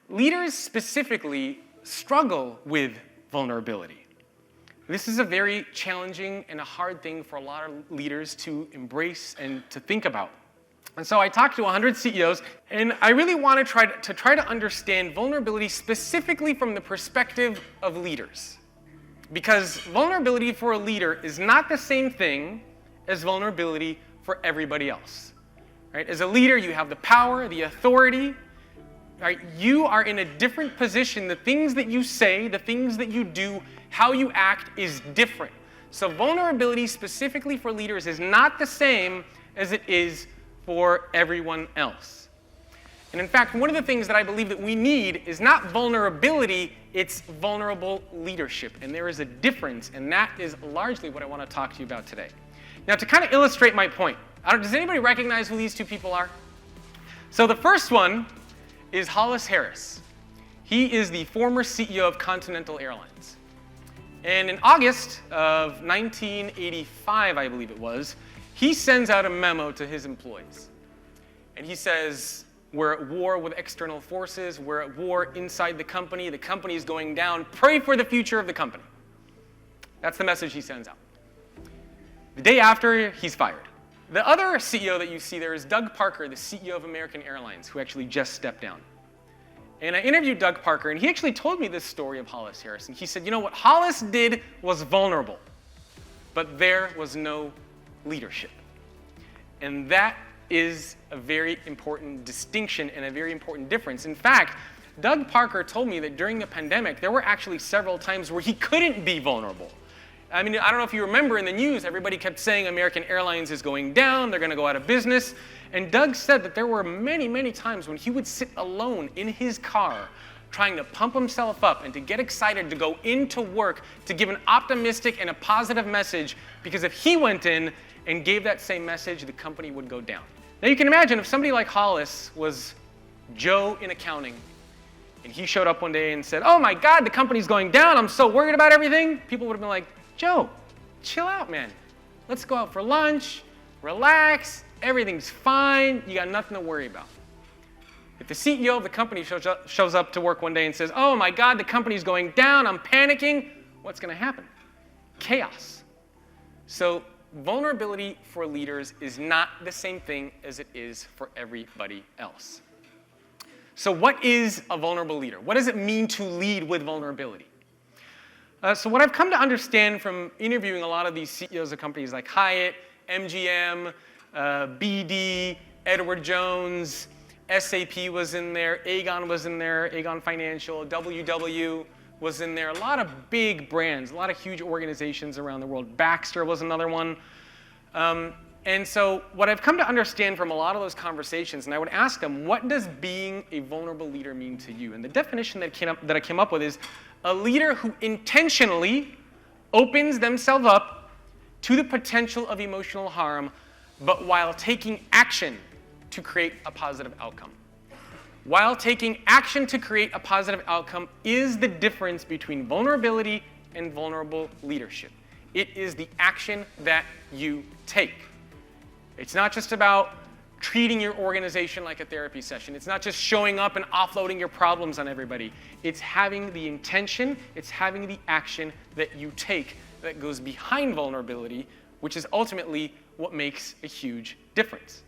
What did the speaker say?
leaders specifically struggle with vulnerability. This is a very challenging and a hard thing for a lot of leaders to embrace and to think about. And so I talked to 100 CEOs, and I really want to try to understand vulnerability specifically from the perspective of leaders. Because vulnerability for a leader is not the same thing as vulnerability for everybody else. Right? As a leader, you have the power, the authority. Right? You are in a different position. The things that you say, the things that you do, how you act is different. So vulnerability specifically for leaders is not the same as it is for everyone else. And in fact, one of the things that I believe that we need is not vulnerability, it's vulnerable leadership. And there is a difference, and that is largely what I want to talk to you about today. Now, to kind of illustrate my point, does anybody recognize who these two people are? So the first one is Hollis Harris. He is the former CEO of Continental Airlines. And in August of 1985, I believe it was, he sends out a memo to his employees. And he says, we're at war with external forces, we're at war inside the company is going down, pray for the future of the company. That's the message he sends out. The day after, he's fired. The other CEO that you see there is Doug Parker, the CEO of American Airlines, who actually just stepped down. And I interviewed Doug Parker, and he actually told me this story of Hollis Harris. And he said, you know, what Hollis did was vulnerable, but there was no leadership. And that is a very important distinction and a very important difference. In fact, Doug Parker told me that during the pandemic, there were actually several times where he couldn't be vulnerable. I mean, I don't know if you remember in the news, everybody kept saying American Airlines is going down, they're going to go out of business. And Doug said that there were many, many times when he would sit alone in his car trying to pump himself up and to get excited to go into work to give an optimistic and a positive message, because if he went in and gave that same message, the company would go down. Now you can imagine if somebody like Hollis was Joe in accounting, and he showed up one day and said, oh my God, the company's going down, I'm so worried about everything, people would have been like, Joe, chill out, man. Let's go out for lunch, relax, everything's fine, you got nothing to worry about. If the CEO of the company shows up to work one day and says, oh my God, the company's going down, I'm panicking, what's going to happen? Chaos. So vulnerability for leaders is not the same thing as it is for everybody else. So what is a vulnerable leader? What does it mean to lead with vulnerability? So what I've come to understand from interviewing a lot of these CEOs of companies like Hyatt, MGM, BD, Edward Jones, SAP was in there, Aegon was in there, Aegon Financial, WW was in there. A lot of big brands, a lot of huge organizations around the world. Baxter was another one. And so what I've come to understand from a lot of those conversations, and I would ask them, what does being a vulnerable leader mean to you? And the definition that I came up with is a leader who intentionally opens themselves up to the potential of emotional harm, but while taking action to create a positive outcome. While taking action to create a positive outcome is the difference between vulnerability and vulnerable leadership. It is the action that you take. It's not just about treating your organization like a therapy session. It's not just showing up and offloading your problems on everybody. It's having the intention, it's having the action that you take that goes behind vulnerability, which is ultimately what makes a huge difference.